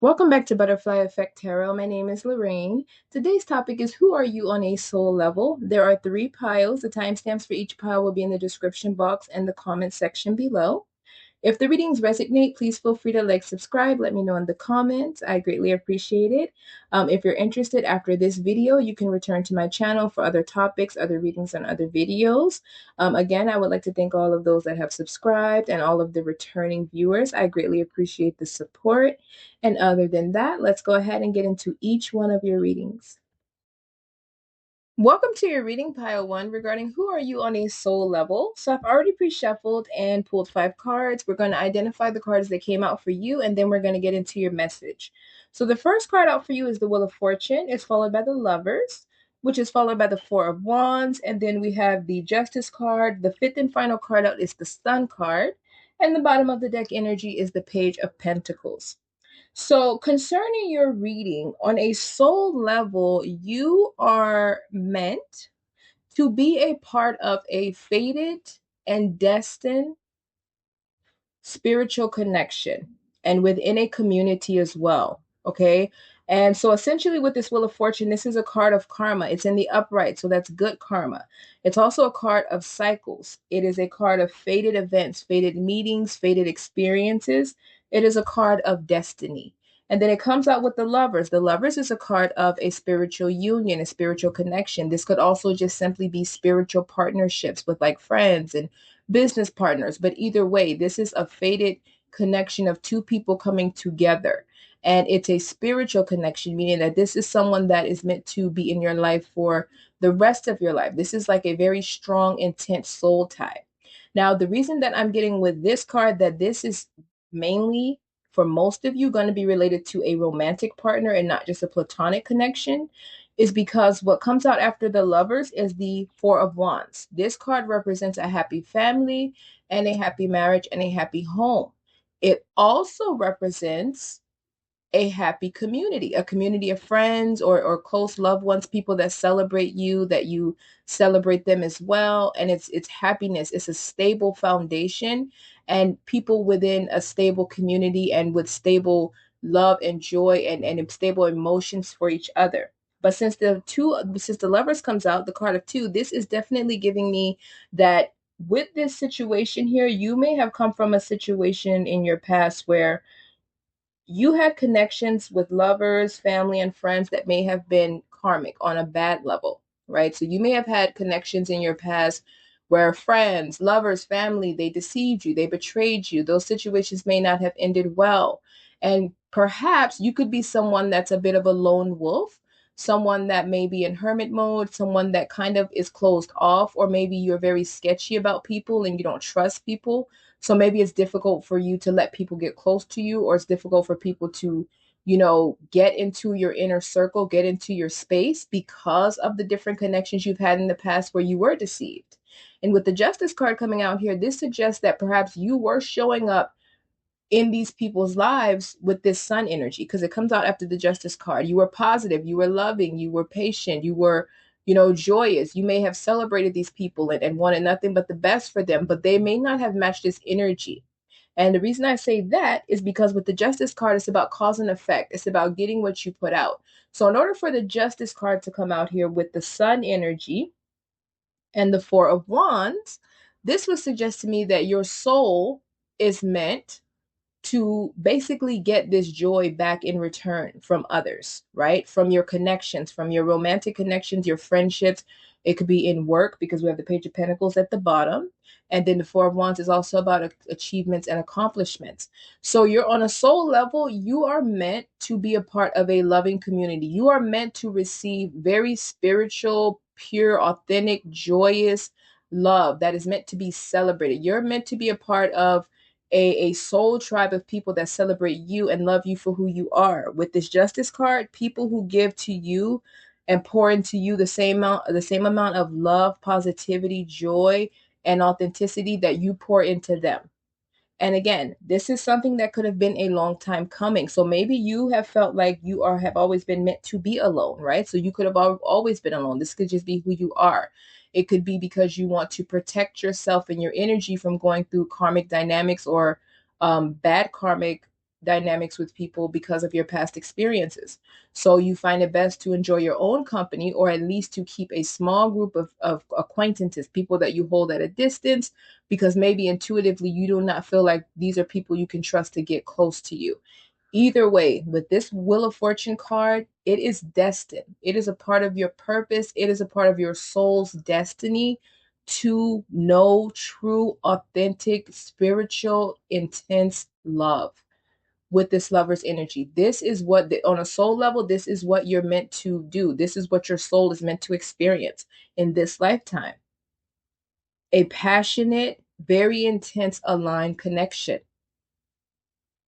Welcome back to Butterfly Effect Tarot. My name is Lorraine. Today's topic is Who are you on a soul level? There are three piles. The timestamps for each pile will be in the description box and the comment section below. If the readings resonate, please feel free to subscribe. Let me know in the comments. I greatly appreciate it. If you're interested after this video, you can return to my channel for other topics, other readings, and other videos. Again, I would like to thank all of those that have subscribed and all of the returning viewers. I greatly appreciate the support. And other than that, let's go ahead and get into each one of your readings. Welcome to your reading pile one regarding who are you on a soul level. So I've already pre-shuffled and pulled 5 cards. We're going to identify the cards that came out for you, and then we're going to get into your message. So the first card out for you is the Wheel of Fortune. It's followed by the Lovers, which is followed by the Four of Wands. And then we have the Justice card. The fifth and final card out is the Sun card. And the bottom of the deck energy is the Page of Pentacles. So, concerning your reading, on a soul level, you are meant to be a part of a fated and destined spiritual connection and within a community as well. Okay. And so essentially with this Wheel of Fortune, this is a card of karma. It's in the upright, so that's good karma. It's also a card of cycles. It is a card of fated events, fated meetings, fated experiences. It is a card of destiny. And then it comes out with the Lovers. The Lovers is a card of a spiritual union, a spiritual connection. This could also just simply be spiritual partnerships with like friends and business partners. But either way, this is a fated connection of two people coming together. And it's a spiritual connection, meaning that this is someone that is meant to be in your life for the rest of your life. This is like a very strong, intense soul tie. Now, the reason that I'm getting with this card that this is mainly for most of you going to be related to a romantic partner and not just a platonic connection is because what comes out after the Lovers is the Four of Wands. This card represents a happy family and a happy marriage and a happy home. It also represents a happy community, a community of friends or close loved ones, people that celebrate you, that you celebrate them as well. And it's happiness. It's a stable foundation and people within a stable community and with stable love and joy and stable emotions for each other. But since the Lovers comes out, the card of two, this is definitely giving me that with this situation here, you may have come from a situation in your past where you had connections with lovers, family, and friends that may have been karmic on a bad level, right? So you may have had connections in your past where friends, lovers, family, they deceived you, they betrayed you. Those situations may not have ended well. And perhaps you could be someone that's a bit of a lone wolf, someone that may be in hermit mode, someone that kind of is closed off, or maybe you're very sketchy about people and you don't trust people. So maybe it's difficult for you to let people get close to you, or it's difficult for people to, get into your inner circle, get into your space because of the different connections you've had in the past where you were deceived. And with the Justice card coming out here, this suggests that perhaps you were showing up in these people's lives with this Sun energy because it comes out after the Justice card. You were positive, you were loving, you were patient, you were, joyous. You may have celebrated these people and wanted nothing but the best for them, but they may not have matched this energy. And the reason I say that is because with the Justice card, it's about cause and effect. It's about getting what you put out. So in order for the Justice card to come out here with the Sun energy and the Four of Wands, this would suggest to me that your soul is meant to basically get this joy back in return from others, right? From your connections, from your romantic connections, your friendships. It could be in work because we have the Page of Pentacles at the bottom. And then the Four of Wands is also about achievements and accomplishments. So you're on a soul level, you are meant to be a part of a loving community. You are meant to receive very spiritual, pure, authentic, joyous love that is meant to be celebrated. You're meant to be a part of a soul tribe of people that celebrate you and love you for who you are. With this Justice card, people who give to you and pour into you the same amount of love, positivity, joy, and authenticity that you pour into them. And again, this is something that could have been a long time coming. So maybe you have felt like have always been meant to be alone, right? So you could have always been alone. This could just be who you are. It could be because you want to protect yourself and your energy from going through karmic dynamics or bad karmic dynamics with people because of your past experiences. So you find it best to enjoy your own company, or at least to keep a small group of acquaintances, people that you hold at a distance, because maybe intuitively you do not feel like these are people you can trust to get close to you. Either way, with this Wheel of Fortune card, it is destined. It is a part of your purpose. It is a part of your soul's destiny to know true, authentic, spiritual, intense love with this lover's energy. This is what, on a soul level, this is what you're meant to do. This is what your soul is meant to experience in this lifetime. A passionate, very intense, aligned connection.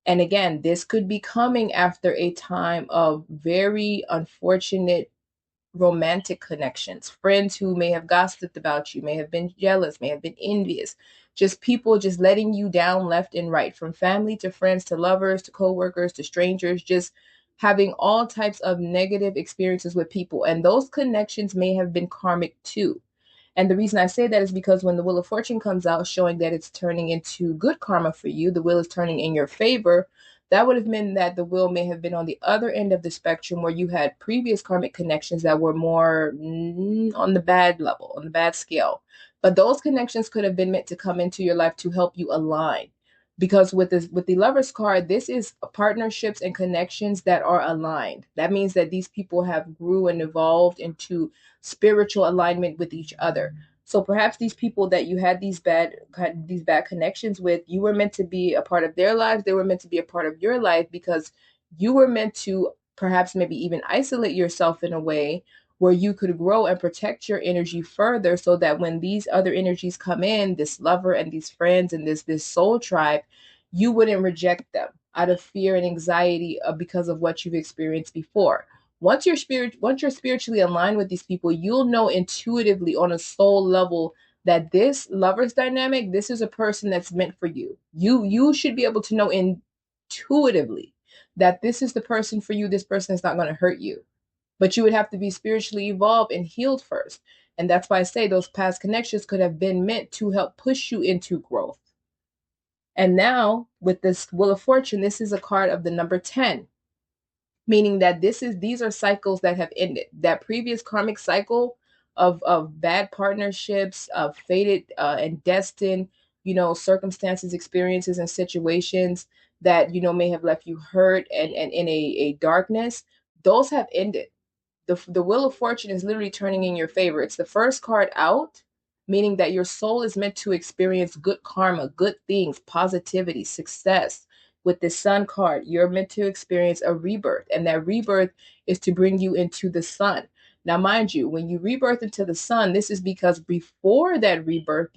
And again, this could be coming after a time of very unfortunate romantic connections, friends who may have gossiped about you, may have been jealous, may have been envious, just people just letting you down left and right, from family to friends to lovers to coworkers to strangers, just having all types of negative experiences with people. And those connections may have been karmic too. And the reason I say that is because when the Wheel of Fortune comes out showing that it's turning into good karma for you, the wheel is turning in your favor, that would have meant that the wheel may have been on the other end of the spectrum where you had previous karmic connections that were more on the bad level, on the bad scale. But those connections could have been meant to come into your life to help you align. Because with the Lover's card, this is partnerships and connections that are aligned. That means that these people have grew and evolved into spiritual alignment with each other. So perhaps these people that you had these bad connections with, you were meant to be a part of their lives. They were meant to be a part of your life, because you were meant to perhaps maybe even isolate yourself in a way where you could grow and protect your energy further, so that when these other energies come in, this lover and these friends and this soul tribe, you wouldn't reject them out of fear and anxiety because of what you've experienced before. Once you're spiritually aligned with these people, you'll know intuitively on a soul level that this lover's dynamic, this is a person that's meant for you. You should be able to know intuitively that this is the person for you. This person is not going to hurt you. But you would have to be spiritually evolved and healed first. And that's why I say those past connections could have been meant to help push you into growth. And now with this Wheel of Fortune, this is a card of the number 10, meaning that these are cycles that have ended. That previous karmic cycle of bad partnerships, of fated and destined, circumstances, experiences, and situations that may have left you hurt and in a darkness, those have ended. The Wheel of Fortune is literally turning in your favor. It's the first card out, meaning that your soul is meant to experience good karma, good things, positivity, success. With the Sun card, you're meant to experience a rebirth, and that rebirth is to bring you into the sun. Now, mind you, when you rebirth into the sun, this is because before that rebirth,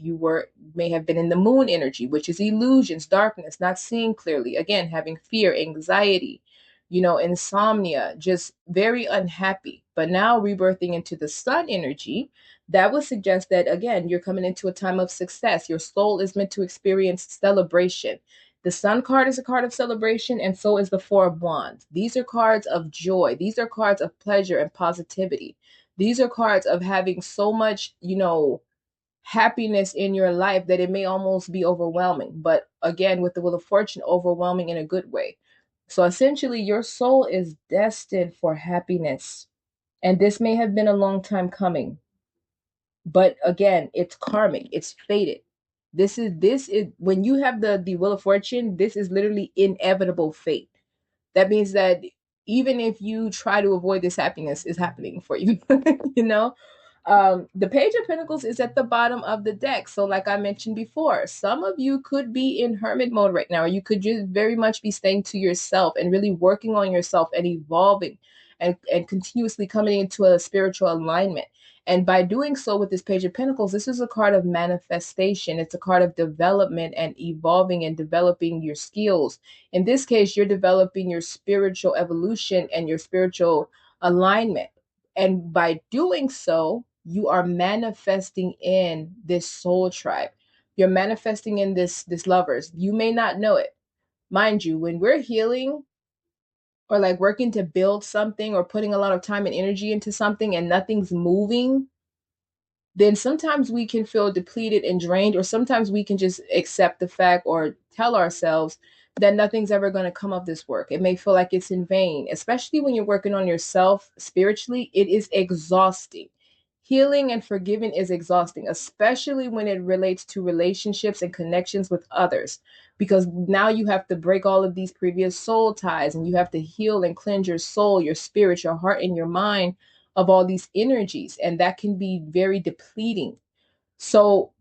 may have been in the moon energy, which is illusions, darkness, not seeing clearly, again, having fear, anxiety, insomnia, just very unhappy. But now rebirthing into the sun energy, that would suggest that, again, you're coming into a time of success. Your soul is meant to experience celebration. The Sun card is a card of celebration, and so is the Four of Wands. These are cards of joy. These are cards of pleasure and positivity. These are cards of having so much, happiness in your life that it may almost be overwhelming. But again, with the Wheel of Fortune, overwhelming in a good way. So essentially, your soul is destined for happiness. And this may have been a long time coming. But again, it's karmic, it's fated. This is when you have the Wheel of Fortune, this is literally inevitable fate. That means that even if you try to avoid this, happiness is happening for you. you know the Page of Pentacles is at the bottom of the deck. So like I mentioned before, some of you could be in hermit mode right now, or you could just very much be staying to yourself and really working on yourself and evolving and continuously coming into a spiritual alignment. And by doing so with this Page of Pentacles, this is a card of manifestation. It's a card of development and evolving and developing your skills. In this case, you're developing your spiritual evolution and your spiritual alignment. And by doing so, you are manifesting in this soul tribe. You're manifesting in this lovers. You may not know it. Mind you, when we're healing or like working to build something or putting a lot of time and energy into something and nothing's moving, then sometimes we can feel depleted and drained, or sometimes we can just accept the fact or tell ourselves then nothing's ever going to come of this work. It may feel like it's in vain, especially when you're working on yourself spiritually. It is exhausting. Healing and forgiving is exhausting, especially when it relates to relationships and connections with others, because now you have to break all of these previous soul ties and you have to heal and cleanse your soul, your spirit, your heart, and your mind of all these energies. And that can be very depleting. So,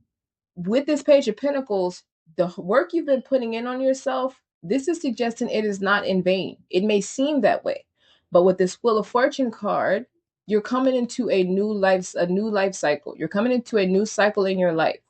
with this Page of Pentacles, the work you've been putting in on yourself, this is suggesting it is not in vain. It may seem that way, but with this Wheel of Fortune card, you're coming into a new life cycle. You're coming into a new cycle in your life.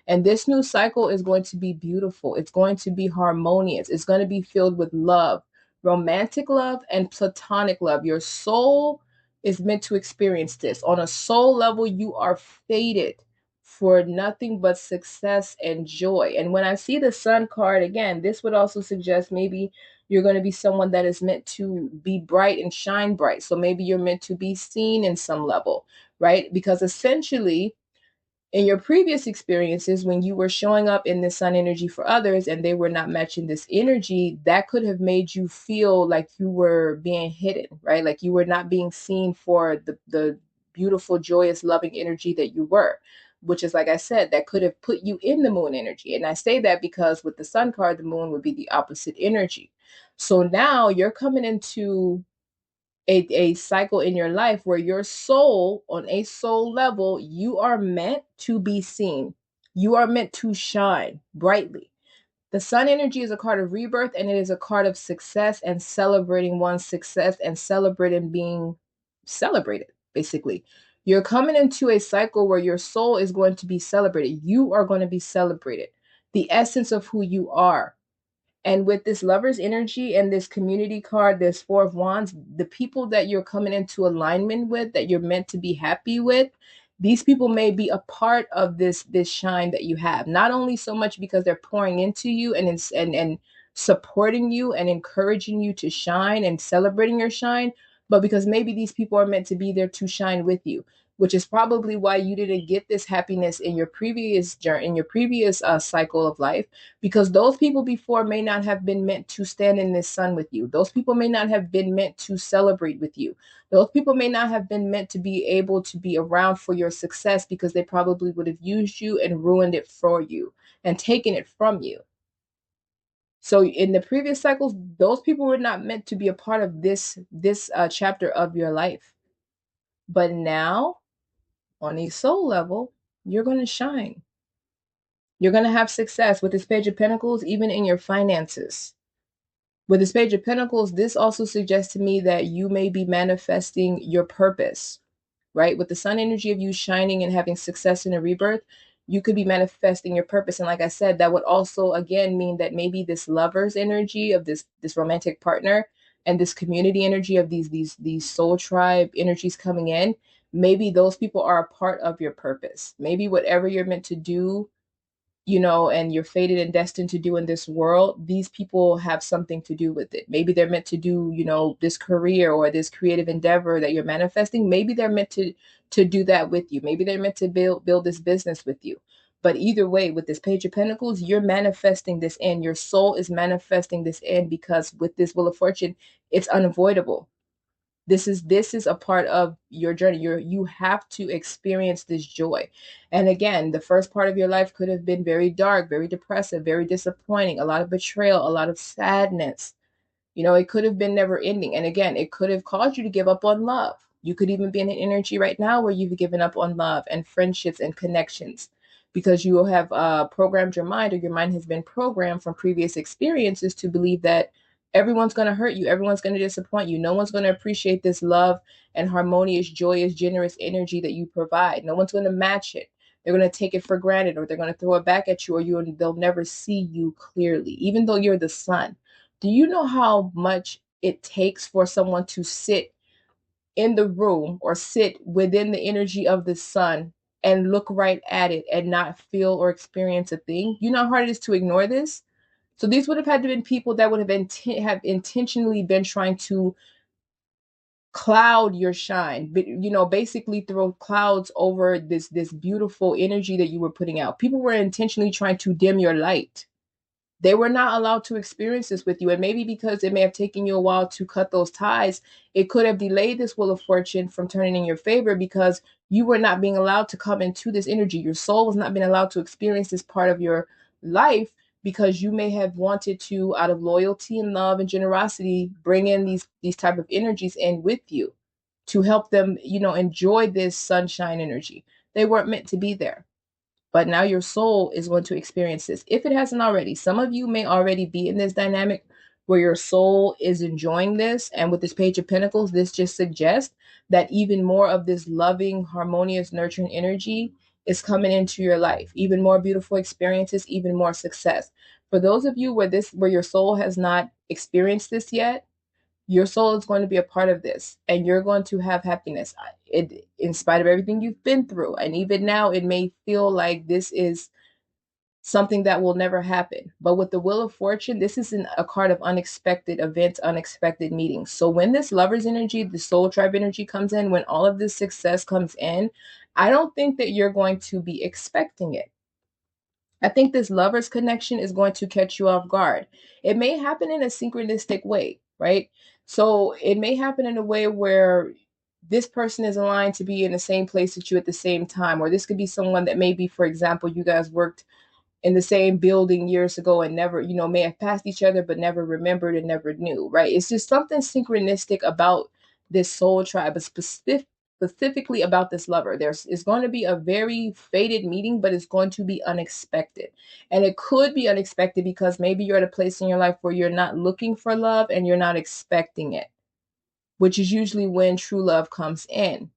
And this new cycle is going to be beautiful. It's going to be harmonious. It's going to be filled with love, romantic love and platonic love. Your soul is meant to experience this. On a soul level, you are fated for nothing but success and joy. And when I see the Sun card again, this would also suggest maybe you're going to be someone that is meant to be bright and shine bright. So maybe you're meant to be seen in some level, right? Because essentially, in your previous experiences, when you were showing up in this sun energy for others and they were not matching this energy, that could have made you feel like you were being hidden, right? Like you were not being seen for the beautiful, joyous, loving energy that you were, which is, like I said, that could have put you in the moon energy. And I say that because with the sun card, the moon would be the opposite energy. So now you're coming into a cycle in your life where your soul, on a soul level, you are meant to be seen. You are meant to shine brightly. The sun energy is a card of rebirth, and it is a card of success and celebrating one's success and celebrating being celebrated, basically. You're coming into a cycle where your soul is going to be celebrated. You are going to be celebrated. The essence of who you are. And with this lover's energy and this community card, this Four of Wands, the people that you're coming into alignment with, that you're meant to be happy with, these people may be a part of this shine that you have. Not only so much because they're pouring into you and supporting you and encouraging you to shine and celebrating your shine, but because maybe these people are meant to be there to shine with you, which is probably why you didn't get this happiness in your previous journey, in your previous cycle of life, because those people before may not have been meant to stand in this sun with you. Those people may not have been meant to celebrate with you. Those people may not have been meant to be able to be around for your success, because they probably would have used you and ruined it for you and taken it from you. So in the previous cycles, those people were not meant to be a part of this chapter of your life. But now, on a soul level, you're going to shine. You're going to have success with this Page of Pentacles, even in your finances. With this Page of Pentacles, this also suggests to me that you may be manifesting your purpose, right? With the sun energy of you shining and having success in a rebirth, you could be manifesting your purpose. And like I said, that would also again mean that maybe this lover's energy of this romantic partner and this community energy of these soul tribe energies coming in, maybe those people are a part of your purpose. Maybe whatever you're meant to do, and you're fated and destined to do in this world, these people have something to do with it. Maybe they're meant to do, this career or this creative endeavor that you're manifesting. Maybe they're meant to do that with you. Maybe they're meant to build this business with you. But either way, with this Page of Pentacles, you're manifesting this end. Your soul is manifesting this end, because with this Wheel of Fortune, it's unavoidable. This is a part of your journey. You have to experience this joy. And again, the first part of your life could have been very dark, very depressive, very disappointing, a lot of betrayal, a lot of sadness. It could have been never ending. And again, it could have caused you to give up on love. You could even be in an energy right now where you've given up on love and friendships and connections, because you have programmed your mind, or your mind has been programmed from previous experiences to believe that everyone's going to hurt you. Everyone's going to disappoint you. No one's going to appreciate this love and harmonious, joyous, generous energy that you provide. No one's going to match it. They're going to take it for granted, or they're going to throw it back at you, or they'll never see you clearly, even though you're the sun. Do you know how much it takes for someone to sit in the room or sit within the energy of the sun and look right at it and not feel or experience a thing? You know how hard it is to ignore this? So these would have had to been people that would have intentionally been trying to cloud your shine, but basically throw clouds over this beautiful energy that you were putting out. People were intentionally trying to dim your light. They were not allowed to experience this with you. And maybe because it may have taken you a while to cut those ties, it could have delayed this Wheel of Fortune from turning in your favor because you were not being allowed to come into this energy. Your soul was not being allowed to experience this part of your life because you may have wanted to, out of loyalty and love and generosity, bring in these type of energies in with you to help them, enjoy this sunshine energy. They weren't meant to be there. But now your soul is going to experience this. If it hasn't already, some of you may already be in this dynamic where your soul is enjoying this. And with this Page of Pentacles, this just suggests that even more of this loving, harmonious, nurturing energy is coming into your life. Even more beautiful experiences, even more success. For those of you where your soul has not experienced this yet, your soul is going to be a part of this, and you're going to have happiness in spite of everything you've been through. And even now it may feel like this is something that will never happen, but with the Wheel of Fortune, this is a card of unexpected events, unexpected meetings. So when this Lover's energy, the soul tribe energy comes in, when all of this success comes in, I don't think that you're going to be expecting it. I think this Lover's connection is going to catch you off guard. It may happen in a synchronistic way, right? So it may happen in a way where this person is aligned to be in the same place that you at the same time, or this could be someone that maybe, for example, you guys worked in the same building years ago and never, may have passed each other, but never remembered and never knew, right? It's just something synchronistic about this soul tribe, but specifically about this lover. It's going to be a very fated meeting, but it's going to be unexpected. And it could be unexpected because maybe you're at a place in your life where you're not looking for love and you're not expecting it, which is usually when true love comes in,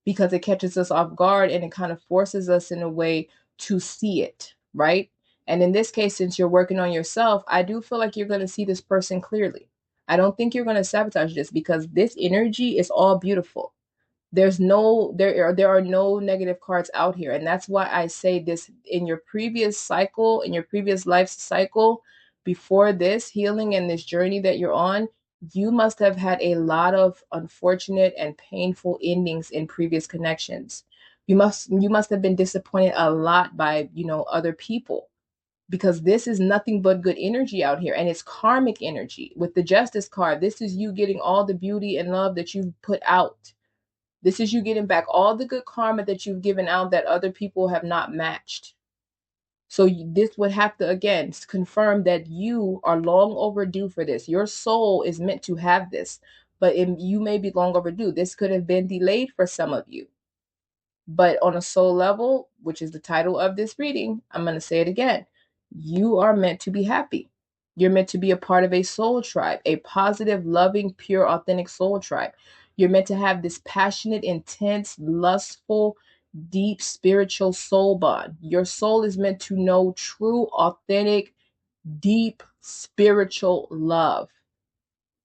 because it catches us off guard and it kind of forces us in a way to see it, right? And in this case, since you're working on yourself, I do feel like you're going to see this person clearly. I don't think you're going to sabotage this because this energy is all beautiful. There are no negative cards out here. And that's why I say this: in your previous cycle, in your previous life cycle, before this healing and this journey that you're on, you must have had a lot of unfortunate and painful endings in previous connections. You must have been disappointed a lot by, other people, because this is nothing but good energy out here, and it's karmic energy. With the Justice card, this is you getting all the beauty and love that you've put out. This is you getting back all the good karma that you've given out that other people have not matched. So this would have to, again, confirm that you are long overdue for this. Your soul is meant to have this, but you may be long overdue. This could have been delayed for some of you. But on a soul level, which is the title of this reading, I'm going to say it again. You are meant to be happy. You're meant to be a part of a soul tribe, a positive, loving, pure, authentic soul tribe. You're meant to have this passionate, intense, lustful, deep spiritual soul bond. Your soul is meant to know true, authentic, deep spiritual love,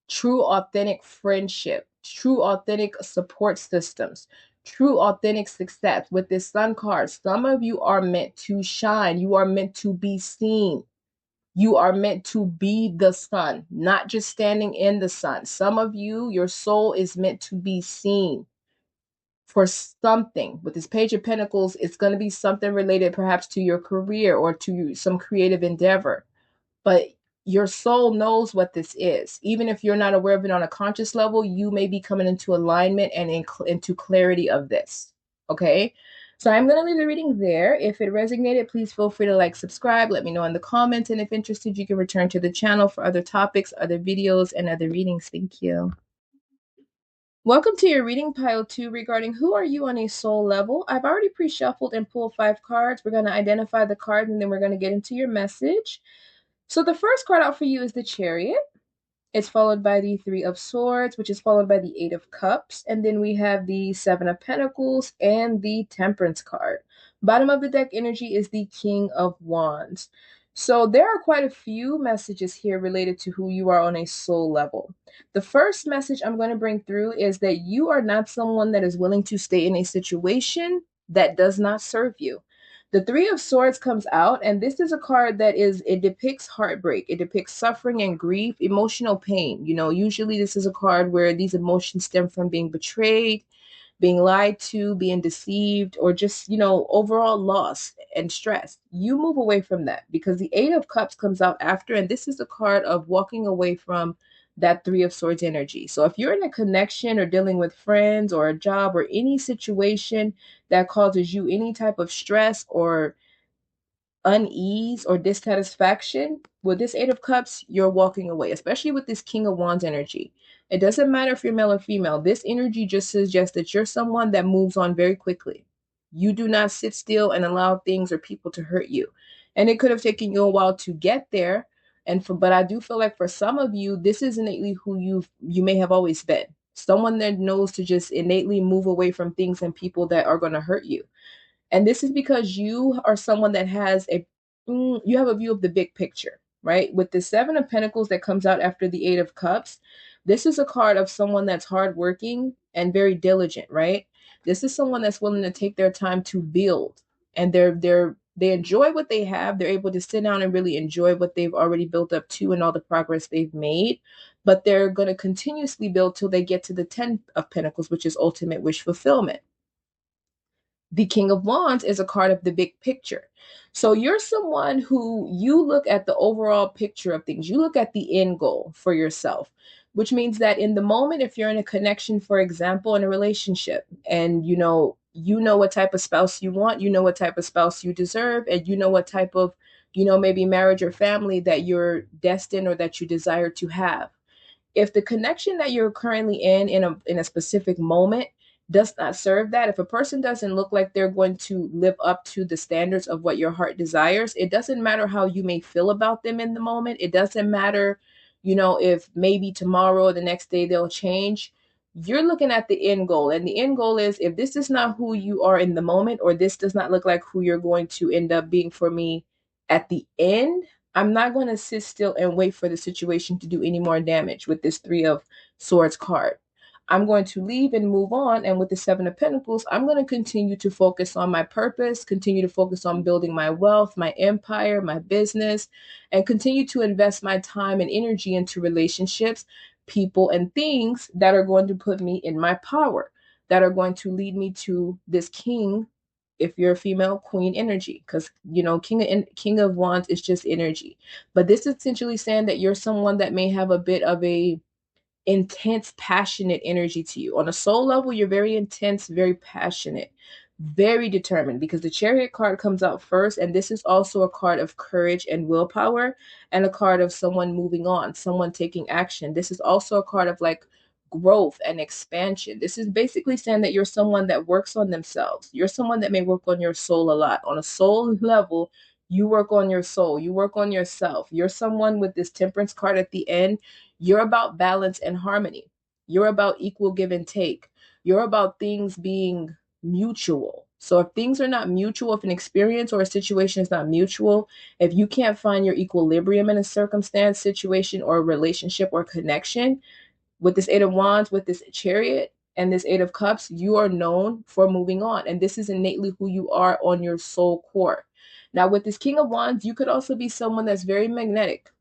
true, authentic friendship, true, authentic support systems, true, authentic success. With this Sun card, some of you are meant to shine. You are meant to be seen. You are meant to be the sun, not just standing in the sun. Some of you, your soul is meant to be seen for something. With this Page of Pentacles, it's going to be something related perhaps to your career or to some creative endeavor. But your soul knows what this is. Even if you're not aware of it on a conscious level, you may be coming into alignment and into clarity of this. Okay? So I'm going to leave the reading there. If it resonated, please feel free to like, subscribe, let me know in the comments. And if interested, you can return to the channel for other topics, other videos, and other readings. Thank you. Welcome to your reading pile 2 regarding who are you on a soul level. I've already pre-shuffled and pulled 5 cards. We're going to identify the cards and then we're going to get into your message. So the first card out for you is the Chariot. It's followed by the Three of Swords, which is followed by the Eight of Cups. And then we have the Seven of Pentacles and the Temperance card. Bottom of the deck energy is the King of Wands. So there are quite a few messages here related to who you are on a soul level. The first message I'm going to bring through is that you are not someone that is willing to stay in a situation that does not serve you. The Three of Swords comes out, and this is a card that it depicts heartbreak. It depicts suffering and grief, emotional pain. Usually this is a card where these emotions stem from being betrayed, being lied to, being deceived, or just, overall loss and stress. You move away from that because the Eight of Cups comes out after, and this is a card of walking away from that Three of Swords energy. So if you're in a connection or dealing with friends or a job or any situation that causes you any type of stress or unease or dissatisfaction, with this Eight of Cups, you're walking away, especially with this King of Wands energy. It doesn't matter if you're male or female. This energy just suggests that you're someone that moves on very quickly. You do not sit still and allow things or people to hurt you. And it could have taken you a while to get there. But I do feel like for some of you, this is innately who you may have always been. Someone that knows to just innately move away from things and people that are going to hurt you. And this is because you are someone that has you have a view of the big picture, right? With the Seven of Pentacles that comes out after the Eight of Cups, this is a card of someone that's hardworking and very diligent, right? This is someone that's willing to take their time to build, and they enjoy what they have. They're able to sit down and really enjoy what they've already built up to and all the progress they've made. But they're going to continuously build till they get to the Ten of Pentacles, which is ultimate wish fulfillment. The King of Wands is a card of the big picture. So you're someone who you look at the overall picture of things. You look at the end goal for yourself, which means that in the moment, if you're in a connection, for example, in a relationship, and you know what type of spouse you want, you know what type of spouse you deserve, and you know what type of, maybe marriage or family that you're destined or that you desire to have. If the connection that you're currently in a specific moment does not serve that, if a person doesn't look like they're going to live up to the standards of what your heart desires, it doesn't matter how you may feel about them in the moment. It doesn't matter, if maybe tomorrow or the next day they'll change. You're looking at the end goal, and the end goal is, if this is not who you are in the moment, or this does not look like who you're going to end up being for me at the end, I'm not going to sit still and wait for the situation to do any more damage with this Three of Swords card. I'm going to leave and move on. And with the Seven of Pentacles, I'm going to continue to focus on my purpose, continue to focus on building my wealth, my empire, my business, and continue to invest my time and energy into relationships, people, and things that are going to put me in my power, that are going to lead me to this king, if you're a female, queen energy, because king of wands is just energy. But this is essentially saying that you're someone that may have a bit of a intense, passionate energy to you. On a soul level, you're very intense, very passionate, very determined, because the Chariot card comes out first. And this is also a card of courage and willpower, and a card of someone moving on, someone taking action. This is also a card of like growth and expansion. This is basically saying that you're someone that works on themselves. You're someone that may work on your soul a lot. On a soul level, you work on your soul, you work on yourself. You're someone with this Temperance card at the end. You're about balance and harmony. You're about equal give and take. You're about things being mutual. So if things are not mutual, if an experience or a situation is not mutual, if you can't find your equilibrium in a circumstance, situation, or relationship or connection, with this Eight of Wands, with this Chariot, and this Eight of Cups, you are known for moving on. And this is innately who you are on your soul core. Now, with this King of Wands, you could also be someone that's very magnetic.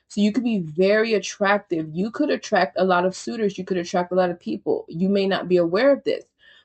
So you could be very attractive. You could attract a lot of suitors. You could attract a lot of people. You may not be aware of this.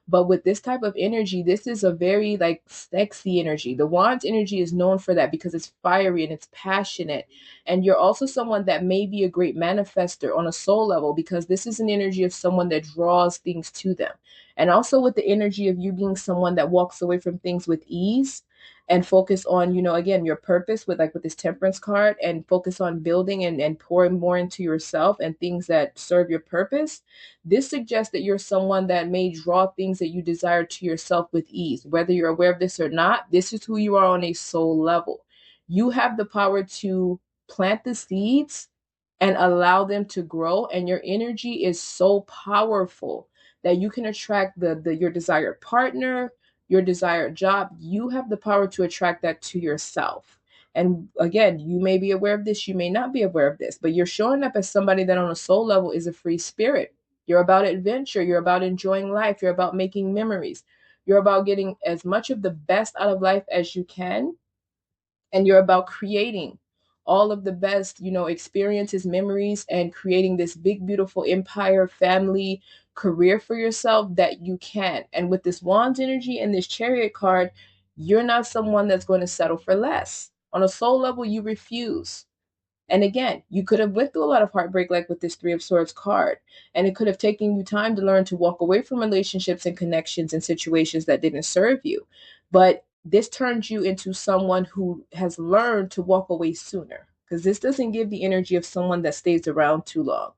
But with this type of energy, this is a very like sexy energy. The Wands energy is known for that because it's fiery and it's passionate. And you're also someone that may be a great manifester on a soul level, because this is an energy of someone that draws things to them. And also with the energy of you being someone that walks away from things with ease and focus on, again, your purpose with this Temperance card, and focus on building and pouring more into yourself and things that serve your purpose. This suggests that you're someone that may draw things that you desire to yourself with ease. Whether you're aware of this or not, this is who you are on a soul level. You have the power to plant the seeds and allow them to grow, and your energy is so powerful that you can attract your desired partner, your desired job. You have the power to attract that to yourself. And again, you may be aware of this, you may not be aware of this, but you're showing up as somebody that on a soul level is a free spirit. You're about adventure, you're about enjoying life, you're about making memories, you're about getting as much of the best out of life as you can, and you're about creating all of the best, experiences, memories, and creating this big, beautiful empire, family, career for yourself that you can. And with this Wands energy and this Chariot card, you're not someone that's going to settle for less. On a soul level, you refuse. And again, you could have went through a lot of heartbreak like with this Three of Swords card. And it could have taken you time to learn to walk away from relationships and connections and situations that didn't serve you. But this turns you into someone who has learned to walk away sooner. Because this doesn't give the energy of someone that stays around too long.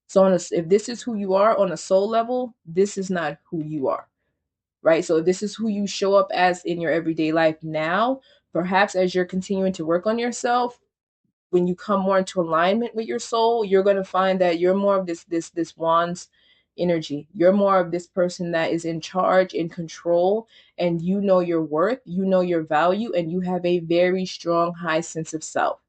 So if this is who you are on a soul level, this is not who you are. Right? So if this is who you show up as in your everyday life now, perhaps as you're continuing to work on yourself, when you come more into alignment with your soul, you're going to find that you're more of this Wands energy. You're more of this person that is in charge, in control, and you know your worth, you know your value, and you have a very strong, high sense of self.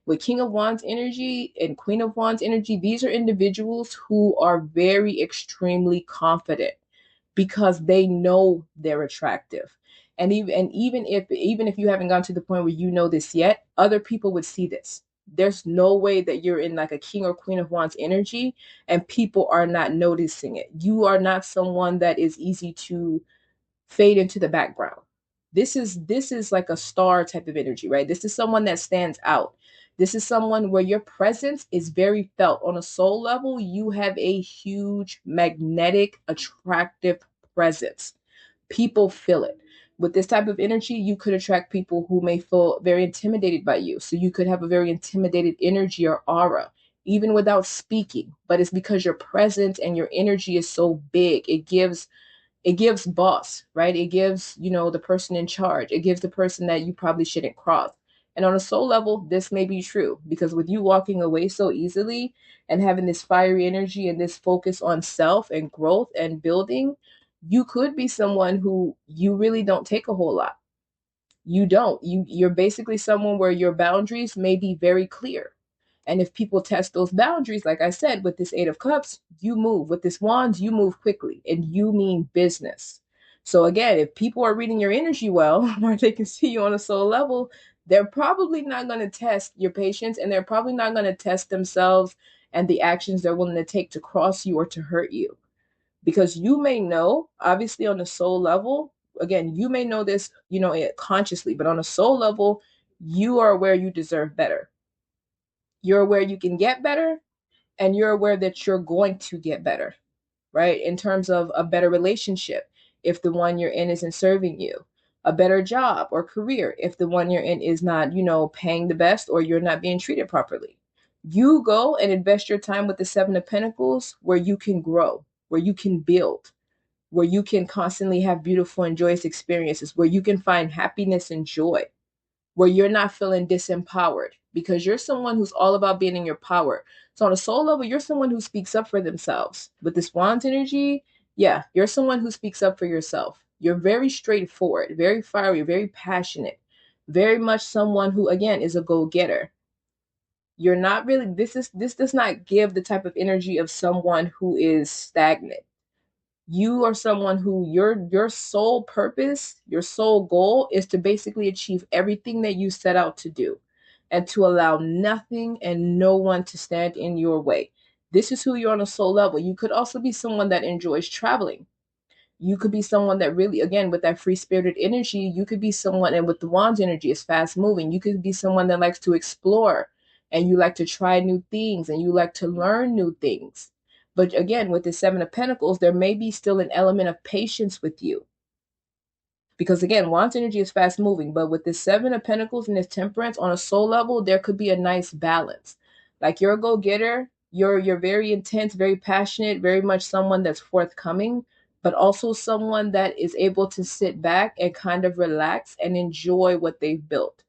With King of Wands energy and Queen of Wands energy, these are individuals who are very extremely confident because they know they're attractive. And even if you haven't gotten to the point where you know this yet, other people would see this. There's no way that you're in like a King or Queen of Wands energy and people are not noticing it. You are not someone that is easy to fade into the background. This is like a star type of energy, right? This is someone that stands out. This is someone where your presence is very felt. On a soul level, you have a huge, magnetic, attractive presence. People feel it. With this type of energy, you could attract people who may feel very intimidated by you. So you could have a very intimidated energy or aura, even without speaking. But it's because your presence and your energy is so big. It gives boss, right? It gives, the person in charge. It gives the person that you probably shouldn't cross. And on a soul level, this may be true because with you walking away so easily and having this fiery energy and this focus on self and growth and building, you could be someone who you really don't take a whole lot. You don't. You're basically someone where your boundaries may be very clear. And if people test those boundaries, like I said, with this Eight of Cups, you move. With this Wands, you move quickly and you mean business. So again, if people are reading your energy well, or they can see you on a soul level, they're probably not going to test your patience and they're probably not going to test themselves and the actions they're willing to take to cross you or to hurt you. Because you may know, obviously on a soul level, again, you may know this, consciously, but on a soul level, you are aware you deserve better. You're aware you can get better and you're aware that you're going to get better, right? In terms of a better relationship, if the one you're in isn't serving you, a better job or career, if the one you're in is not, paying the best or you're not being treated properly. You go and invest your time with the Seven of Pentacles where you can grow, where you can build, where you can constantly have beautiful and joyous experiences, where you can find happiness and joy, where you're not feeling disempowered because you're someone who's all about being in your power. So on a soul level, you're someone who speaks up for themselves. With this Wands energy, yeah, you're someone who speaks up for yourself. You're very straightforward, very fiery, very passionate, very much someone who, again, is a go-getter. You're not really, this does not give the type of energy of someone who is stagnant. You are someone who your sole purpose, your sole goal is to basically achieve everything that you set out to do and to allow nothing and no one to stand in your way. This is who you're on a soul level. You could also be someone that enjoys traveling. You could be someone that really, again, with that free spirited energy, you could be someone, and with the Wands energy, it's fast moving. You could be someone that likes to explore and you like to try new things and you like to learn new things. But again, with the Seven of Pentacles, there may be still an element of patience with you. Because again, Wands energy is fast moving, but with this Seven of Pentacles and this Temperance on a soul level, there could be a nice balance. Like you're a go-getter, you're very intense, very passionate, very much someone that's forthcoming, but also someone that is able to sit back and kind of relax and enjoy what they've built.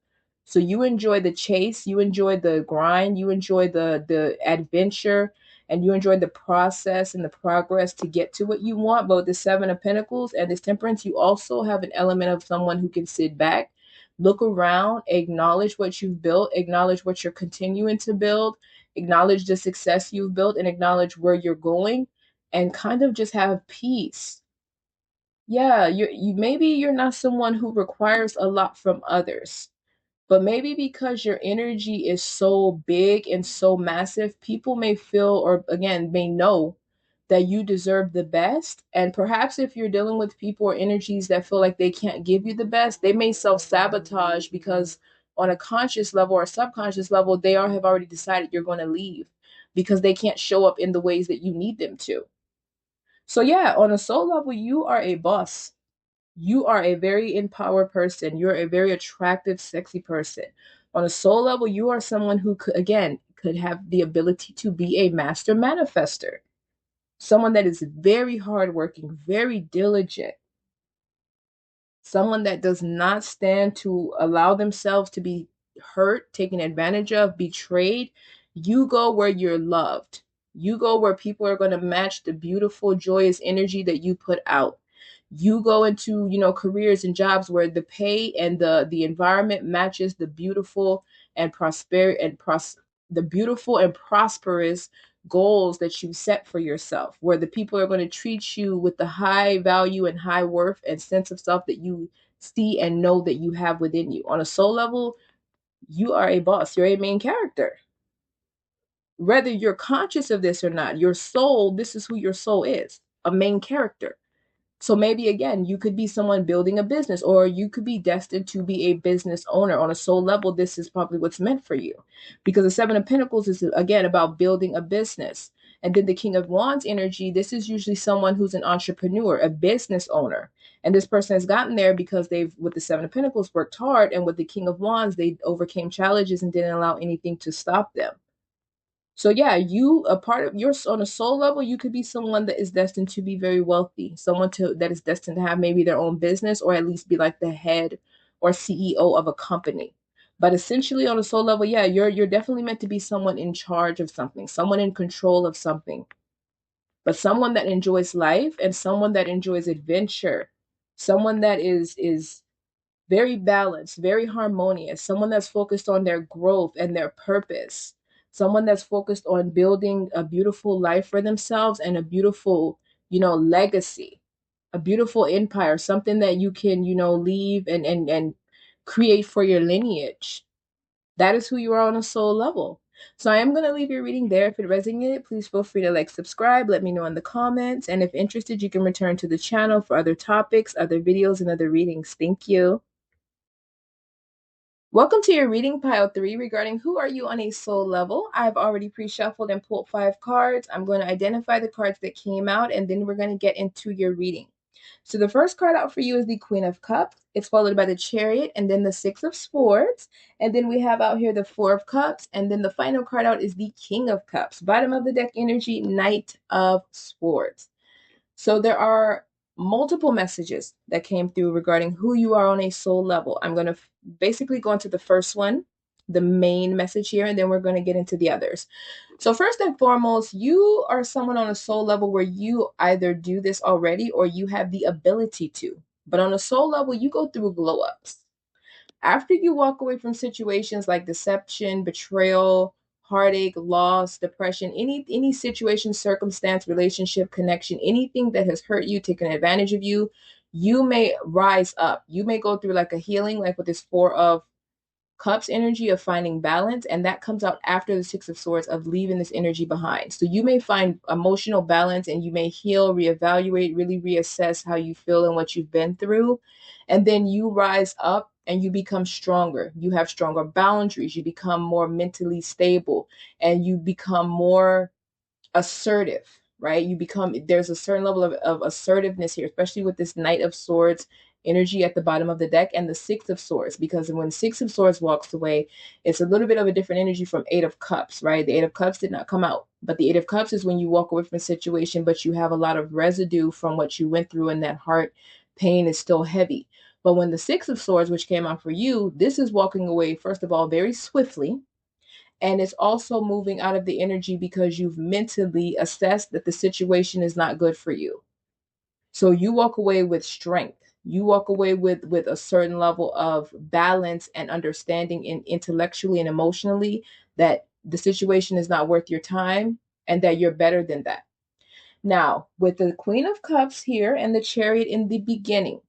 So you enjoy the chase, you enjoy the grind, you enjoy the adventure, and you enjoy the process and the progress to get to what you want. But with the Seven of Pentacles and this Temperance, you also have an element of someone who can sit back, look around, acknowledge what you've built, acknowledge what you're continuing to build, acknowledge the success you've built, and acknowledge where you're going, and kind of just have peace. Yeah, you maybe you're not someone who requires a lot from others, But maybe because your energy is so big and so massive, people may feel, or again, may know that you deserve the best. And perhaps if you're dealing with people or energies that feel like they can't give you the best, they may self sabotage because on a conscious level or subconscious level, they are have already decided you're going to leave because they can't show up in the ways that you need them to. So yeah, on a soul level, you are a boss. You are a very empowered person. You're a very attractive, sexy person. On a soul level, you are someone who could, again, could have the ability to be a master manifester. Someone that is very hardworking, very diligent, someone that does not stand to allow themselves to be hurt, taken advantage of, betrayed. You go where you're loved. You go where people are going to match the beautiful, joyous energy that you put out. You go into, careers and jobs where the pay and the environment matches the beautiful and the beautiful and prosperous goals that you set for yourself, where the people are going to treat you with the high value and high worth and sense of self that you see and know that you have within you. On a soul level, you are a boss, you're a main character. Whether you're conscious of this or not, your soul, this is who your soul is, a main character. So maybe again, you could be someone building a business, or you could be destined to be a business owner. On a soul level, this is probably what's meant for you, because the Seven of Pentacles is again about building a business. And then the King of Wands energy, this is usually someone who's an entrepreneur, a business owner. And this person has gotten there because they've, with the Seven of Pentacles, worked hard. And with the King of Wands, they overcame challenges and didn't allow anything to stop them. So yeah, you a part of your on a soul level, you could be someone that is destined to be very wealthy, someone to that is destined to have maybe their own business or at least be like the head or CEO of a company. But essentially on a soul level, yeah, you're definitely meant to be someone in charge of something, someone in control of something, but someone that enjoys life and someone that enjoys adventure, someone that is very balanced, very harmonious, someone that's focused on their growth and their purpose, someone that's focused on building a beautiful life for themselves and a beautiful, legacy, a beautiful empire, something that you can, leave and create for your lineage. That is who you are on a soul level. So I am going to leave your reading there. If it resonated, please feel free to subscribe, let me know in the comments. And if interested, you can return to the channel for other topics, other videos, and other readings. Thank you. Welcome to your reading pile 3 regarding who are you on a soul level. I've already pre-shuffled and pulled 5 cards. I'm going to identify the cards that came out and then we're going to get into your reading. So the first card out for you is the Queen of Cups. It's followed by the Chariot and then the Six of Swords. And then we have out here the Four of Cups. And then the final card out is the King of Cups. Bottom of the deck energy, Knight of Swords. So there are multiple messages that came through regarding who you are on a soul level. I'm going to basically go into the first one, the main message here, and then we're going to get into the others. So first and foremost, you are someone on a soul level where you either do this already or you have the ability to. But on a soul level, you go through glow ups. After you walk away from situations like deception, betrayal, heartache, loss, depression, any situation, circumstance, relationship, connection, anything that has hurt you, taken advantage of you, you may rise up. You may go through like a healing, like with this Four of Cups energy of finding balance, and that comes out after the Six of Swords of leaving this energy behind. So you may find emotional balance and you may heal, reevaluate, really reassess how you feel and what you've been through. And then you rise up and you become stronger. You have stronger boundaries. You become more mentally stable and you become more assertive, right? There's a certain level of assertiveness here, especially with this Knight of Swords energy at the bottom of the deck and the Six of Swords, because when Six of Swords walks away, it's a little bit of a different energy from Eight of Cups, right? The Eight of Cups did not come out, but the Eight of Cups is when you walk away from a situation, but you have a lot of residue from what you went through and that heart pain is still heavy. But when the Six of Swords, which came out for you, this is walking away, first of all, very swiftly, and it's also moving out of the energy because you've mentally assessed that the situation is not good for you. So you walk away with strength. You walk away with a certain level of balance and understanding intellectually and emotionally that the situation is not worth your time and that you're better than that. Now, with the Queen of Cups here and the Chariot in the beginning,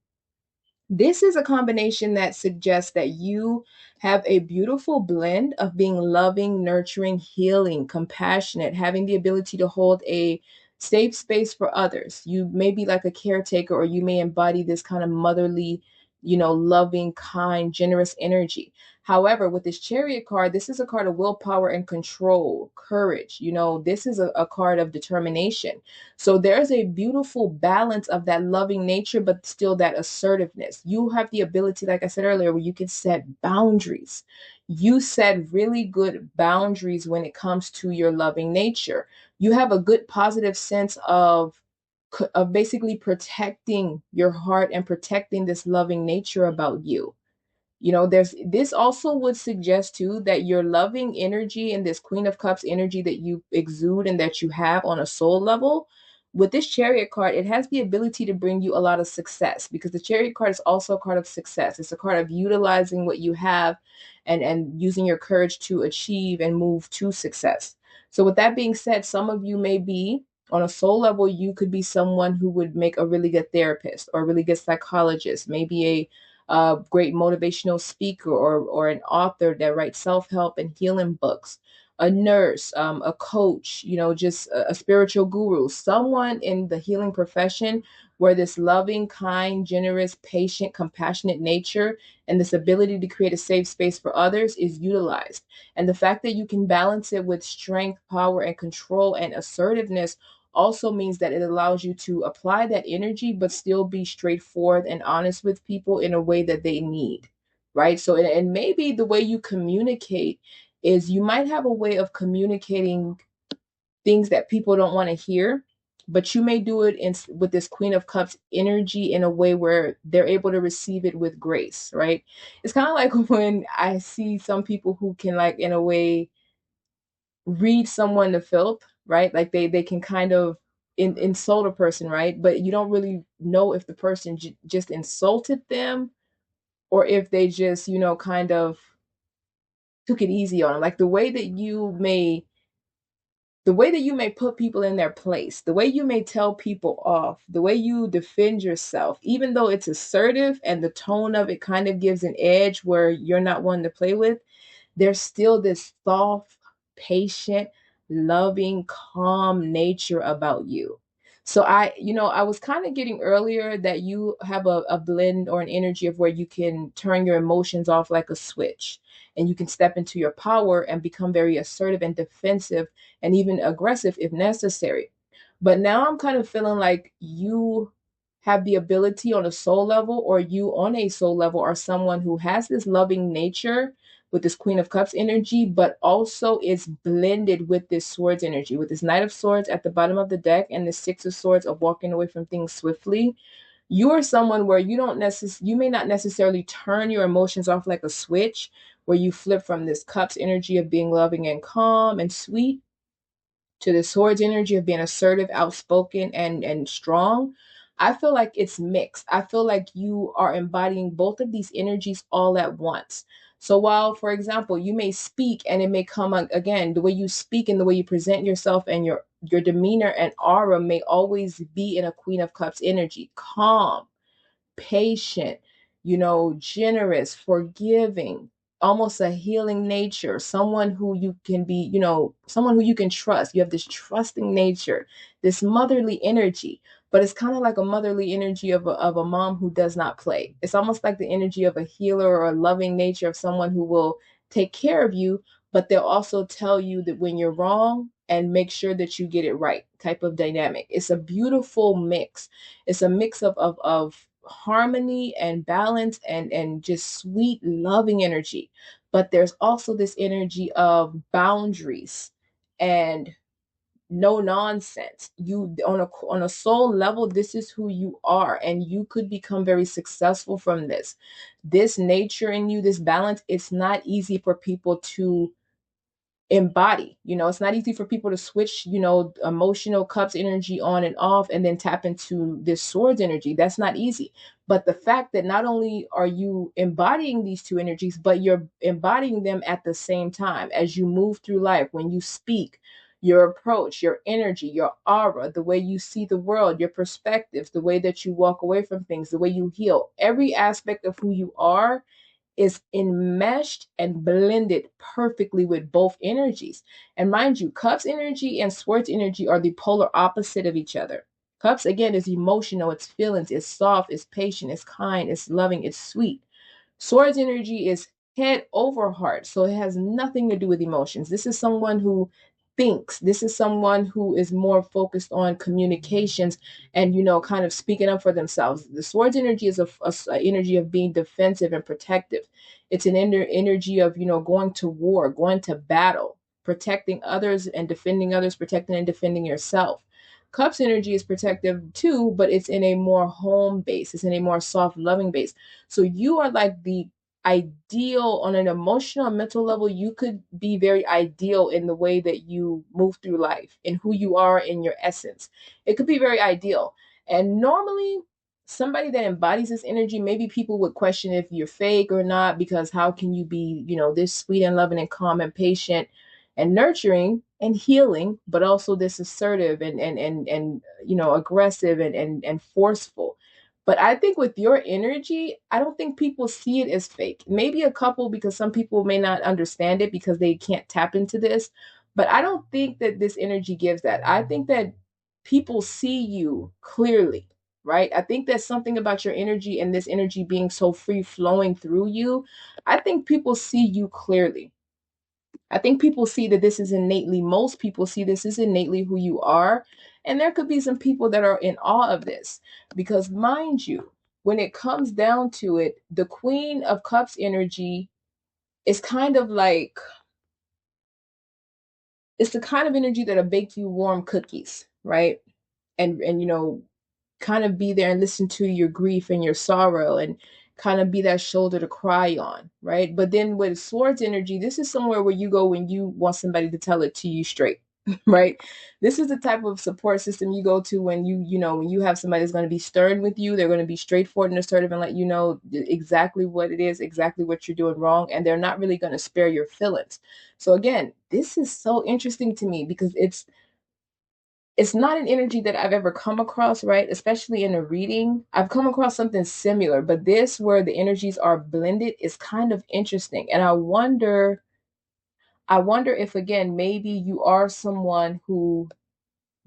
This is a combination that suggests that you have a beautiful blend of being loving, nurturing, healing, compassionate, having the ability to hold a safe space for others. You may be like a caretaker, or you may embody this kind of motherly, loving, kind, generous energy. However, with this chariot card, this is a card of willpower and control, courage. This is a card of determination. So there's a beautiful balance of that loving nature, but still that assertiveness. You have the ability, like I said earlier, where you can set boundaries. You set really good boundaries when it comes to your loving nature. You have a good positive sense of basically protecting your heart and protecting this loving nature about you. There's this also would suggest too that your loving energy and this Queen of Cups energy that you exude and that you have on a soul level, with this Chariot card, it has the ability to bring you a lot of success, because the Chariot card is also a card of success. It's a card of utilizing what you have and using your courage to achieve and move to success. So with that being said, some of you may be on a soul level, you could be someone who would make a really good therapist or a really good psychologist, maybe a great motivational speaker, or an author that writes self-help and healing books, a nurse, a coach, just a spiritual guru, someone in the healing profession where this loving, kind, generous, patient, compassionate nature and this ability to create a safe space for others is utilized. And the fact that you can balance it with strength, power, and control and assertiveness also means that it allows you to apply that energy, but still be straightforward and honest with people in a way that they need, right? So, and maybe the way you communicate is you might have a way of communicating things that people don't want to hear, but you may do it with this Queen of Cups energy in a way where they're able to receive it with grace, right? It's kind of like when I see some people who can, like, in a way, read someone to filth, right? Like they can kind of insult a person, right? But you don't really know if the person just insulted them, or if they just, kind of took it easy on them. Like the way that you may put people in their place, the way you may tell people off, the way you defend yourself, even though it's assertive and the tone of it kind of gives an edge where you're not one to play with, there's still this soft, patient, loving, calm nature about you. So I was kind of getting earlier that you have a blend or an energy of where you can turn your emotions off like a switch, and you can step into your power and become very assertive and defensive and even aggressive if necessary. But now I'm kind of feeling like you have the ability on a soul level, or you on a soul level are someone who has this loving nature with this Queen of Cups energy, but also is blended with this Swords energy, with this Knight of Swords at the bottom of the deck and the Six of Swords of walking away from things swiftly. You are someone where you may not necessarily turn your emotions off like a switch, where you flip from this Cups energy of being loving and calm and sweet to the Swords energy of being assertive, outspoken, and strong. I feel like it's mixed. I feel like you are embodying both of these energies all at once. So while, for example, you may speak and it may come again, the way you speak and the way you present yourself and your demeanor and aura may always be in a Queen of Cups energy, calm, patient, generous, forgiving, almost a healing nature, someone who you can be, someone who you can trust. You have this trusting nature, this motherly energy, but it's kind of like a motherly energy of a mom who does not play. It's almost like the energy of a healer or a loving nature of someone who will take care of you, but they'll also tell you that when you're wrong and make sure that you get it right type of dynamic. It's a beautiful mix. It's a mix of harmony and balance and just sweet loving energy, but there's also this energy of boundaries and no nonsense. You on a soul level, this is who you are, and you could become very successful from this nature in you, this balance. It's not easy for people to embody. It's not easy for people to switch, emotional Cups energy on and off and then tap into this Swords energy. That's not easy. But the fact that not only are you embodying these two energies, but you're embodying them at the same time as you move through life. When you speak, your approach, your energy, your aura, the way you see the world, your perspectives, the way that you walk away from things, the way you heal. Every aspect of who you are is enmeshed and blended perfectly with both energies. And mind you, Cups energy and Swords energy are the polar opposite of each other. Cups, again, is emotional, it's feelings, it's soft, it's patient, it's kind, it's loving, it's sweet. Swords energy is head over heart, so it has nothing to do with emotions. This is someone who thinks. This is someone who is more focused on communications and, kind of speaking up for themselves. The Swords energy is a energy of being defensive and protective. It's an energy of, going to war, going to battle, protecting others and defending others, protecting and defending yourself. Cups energy is protective too, but it's in a more home base. It's in a more soft, loving base. So you are like the ideal on an emotional and mental level. You could be very ideal in the way that you move through life and who you are in your essence. It could be very ideal. And normally, somebody that embodies this energy, maybe people would question if you're fake or not, because how can you be, this sweet and loving and calm and patient and nurturing and healing, but also this assertive and aggressive and forceful. But I think with your energy, I don't think people see it as fake. Maybe a couple, because some people may not understand it because they can't tap into this. But I don't think that this energy gives that. I think that people see you clearly, right? I think there's something about your energy and this energy being so free flowing through you. I think people see you clearly. I think people see that this is innately, most people see this is innately who you are. And there could be some people that are in awe of this because, mind you, when it comes down to it, the Queen of Cups energy is kind of like, it's the kind of energy that'll bake you warm cookies, right? And kind of be there and listen to your grief and your sorrow and kind of be that shoulder to cry on, right? But then with Swords energy, this is somewhere where you go when you want somebody to tell it to you straight, right? This is the type of support system you go to when when you have somebody that's going to be stern with you. They're going to be straightforward and assertive and let you know exactly what it is, exactly what you're doing wrong, and they're not really going to spare your feelings. So again, this is so interesting to me because it's not an energy that I've ever come across, right? Especially in a reading. I've come across something similar, but this, where the energies are blended, is kind of interesting. And I wonder if, again, maybe you are someone who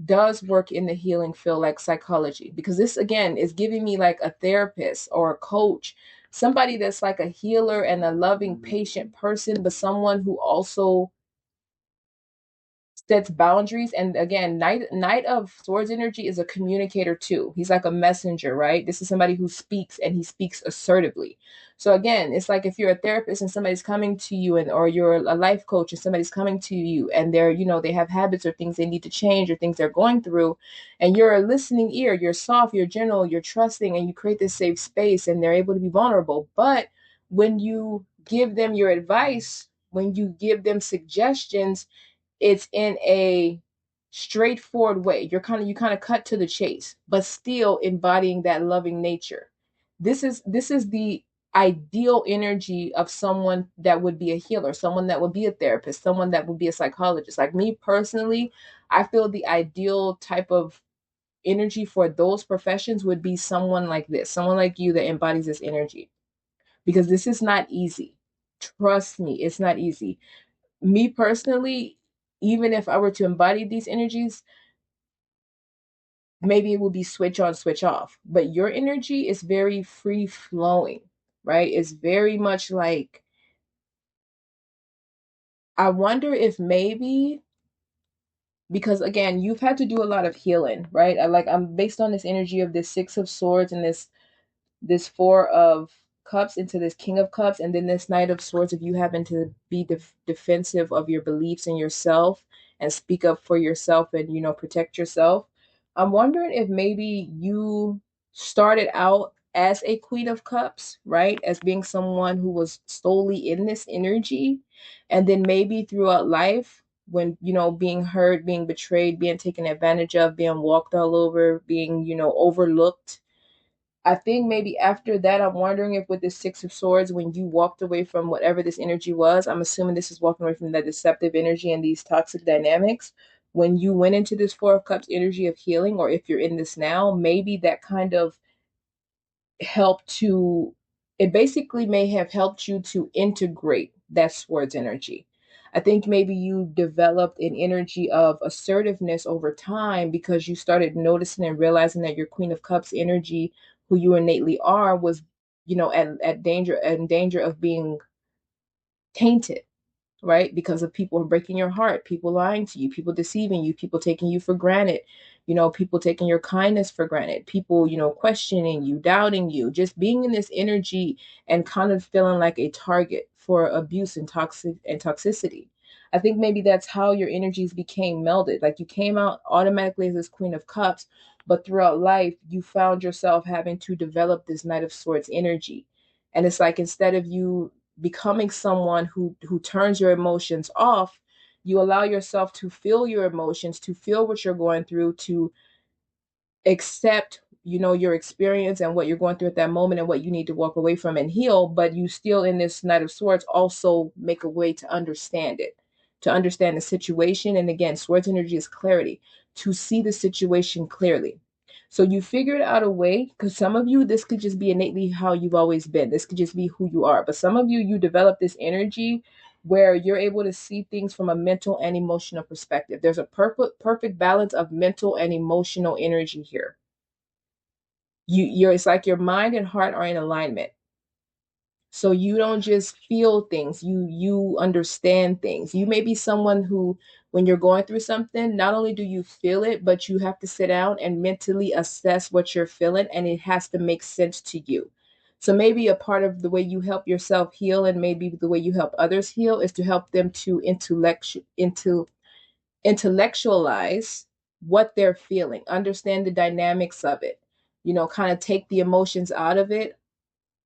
does work in the healing field, like psychology, because this, again, is giving me like a therapist or a coach, somebody that's like a healer and a loving, patient person, but someone who also sets boundaries. And again, Knight of Swords energy is a communicator too. He's like a messenger, right? This is somebody who speaks, and he speaks assertively. So again, it's like if you're a therapist and somebody's coming to you, and or you're a life coach and somebody's coming to you, and they're, they have habits or things they need to change or things they're going through, and you're a listening ear, you're soft, you're gentle, you're trusting, and you create this safe space, and they're able to be vulnerable. But when you give them your advice, when you give them suggestions, it's in a straightforward way. You kind of cut to the chase, but still embodying that loving nature. This is the ideal energy of someone that would be a healer, someone that would be a therapist, someone that would be a psychologist. Like me personally, I feel the ideal type of energy for those professions would be someone like this, someone like you that embodies this energy. Because this is not easy. Trust me, it's not easy. Me personally, even if I were to embody these energies, maybe it would be switch on, switch off. But your energy is very free flowing, right? It's very much like, I wonder if maybe, because again, you've had to do a lot of healing, right? I'm based on this energy of this Six of Swords and this Four of Cups into this King of Cups, and then this Knight of Swords, if you happen to be defensive of your beliefs and yourself and speak up for yourself and protect yourself. I'm wondering if maybe you started out as a Queen of Cups, right, as being someone who was solely in this energy, and then maybe throughout life, when being hurt, being betrayed, being taken advantage of, being walked all over, being overlooked, I think maybe after that, I'm wondering if with the Six of Swords, when you walked away from whatever this energy was, I'm assuming this is walking away from that deceptive energy and these toxic dynamics. when you went into this Four of Cups energy of healing, or if you're in this now, maybe that kind of helped to, it basically may have helped you to integrate that swords energy. I think maybe you developed an energy of assertiveness over time because you started noticing and realizing that your Queen of Cups energy, who you innately are, was, at danger of being tainted, right? Because of people breaking your heart, people lying to you, people deceiving you, people taking you for granted, people taking your kindness for granted, people, questioning you, doubting you, just being in this energy and kind of feeling like a target for abuse and toxicity. I think maybe that's how your energies became melded. Like you came out automatically as this Queen of Cups, but throughout life, you found yourself having to develop this Knight of Swords energy. And it's like instead of you becoming someone who turns your emotions off, you allow yourself to feel your emotions, to feel what you're going through, to accept, your experience and what you're going through at that moment and what you need to walk away from and heal. But you still, in this Knight of Swords, also make a way to understand it, to understand the situation. And again, swords energy is clarity, to see the situation clearly. So you figured out a way, because some of you, this could just be innately how you've always been. This could just be who you are. But some of you, you develop this energy where you're able to see things from a mental and emotional perspective. There's a perfect balance of mental and emotional energy here. It's like your mind and heart are in alignment. So you don't just feel things, you understand things. You may be someone who, when you're going through something, not only do you feel it, but you have to sit down and mentally assess what you're feeling, and it has to make sense to you. So maybe a part of the way you help yourself heal, and maybe the way you help others heal, is to help them to intellectualize what they're feeling, understand the dynamics of it, kind of take the emotions out of it,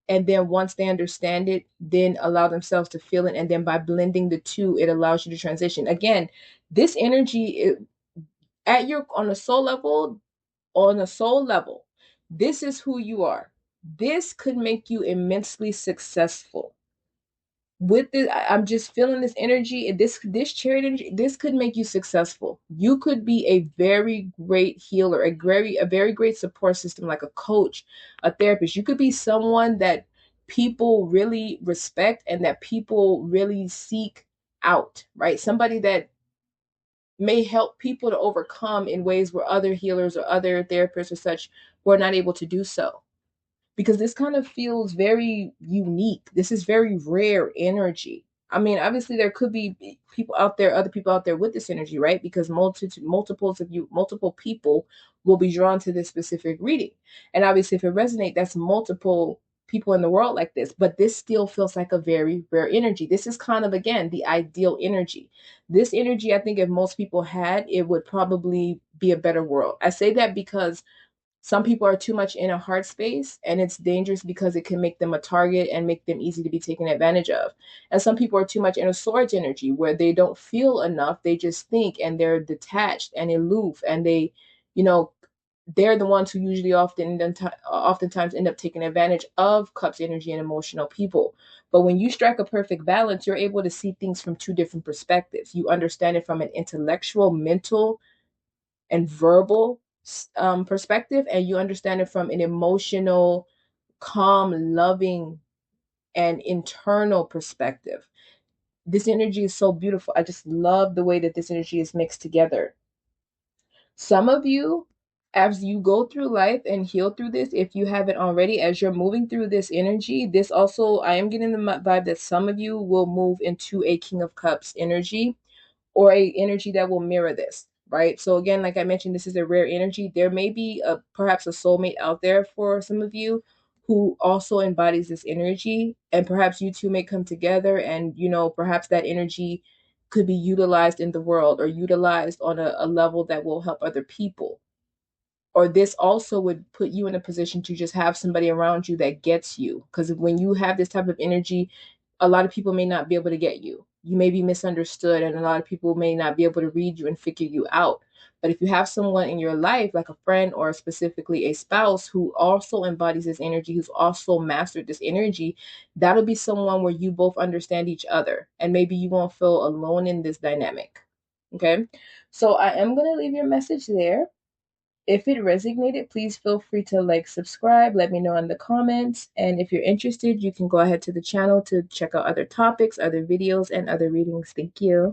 and then once they understand it, then allow themselves to feel it. And then by blending the two, it allows you to transition. Again, this energy at your on a soul level, this is who you are. This could make you immensely successful. With this, I'm just feeling this energy. This chariot energy, this could make you successful. You could be a very great healer, a very great support system, like a coach, a therapist. You could be someone that people really respect and that people really seek out, right? Somebody that may help people to overcome in ways where other healers or other therapists or such were not able to do so, because this kind of feels very unique. This is very rare energy. I mean, obviously there could be other people out there with this energy, right? Because multiple people will be drawn to this specific reading. And obviously if it resonates, that's multiple people in the world like this, but this still feels like a very rare energy. This is kind of, again, the ideal energy. This energy, I think if most people had, it would probably be a better world. I say that because some people are too much in a heart space, and it's dangerous because it can make them a target and make them easy to be taken advantage of. And some people are too much in a swords energy where they don't feel enough. They just think, and they're detached and aloof, and you know, they're the ones who usually oftentimes end up taking advantage of cups energy and emotional people. But when you strike a perfect balance, you're able to see things from two different perspectives. You understand it from an intellectual, mental, and verbal perspective, and you understand it from an emotional, calm, loving, and internal perspective. This energy is so beautiful. I just love the way that this energy is mixed together. Some of you, as you go through life and heal through this, if you haven't already, as you're moving through this energy, this also, I am getting the vibe that some of you will move into a King of Cups energy, or a energy that will mirror this, right? So again, like I mentioned, this is a rare energy. There may be perhaps a soulmate out there for some of you who also embodies this energy, and perhaps you two may come together, and perhaps that energy could be utilized in the world, or utilized on a level that will help other people. Or this also would put you in a position to just have somebody around you that gets you, because when you have this type of energy, a lot of people may not be able to get you. You may be misunderstood, and a lot of people may not be able to read you and figure you out. But if you have someone in your life, like a friend or specifically a spouse, who also embodies this energy, who's also mastered this energy, that'll be someone where you both understand each other, and maybe you won't feel alone in this dynamic. Okay. So I am going to leave your message there. If it resonated, please feel free to like, subscribe, let me know in the comments. And if you're interested, you can go ahead to the channel to check out other topics, other videos, and other readings. Thank you.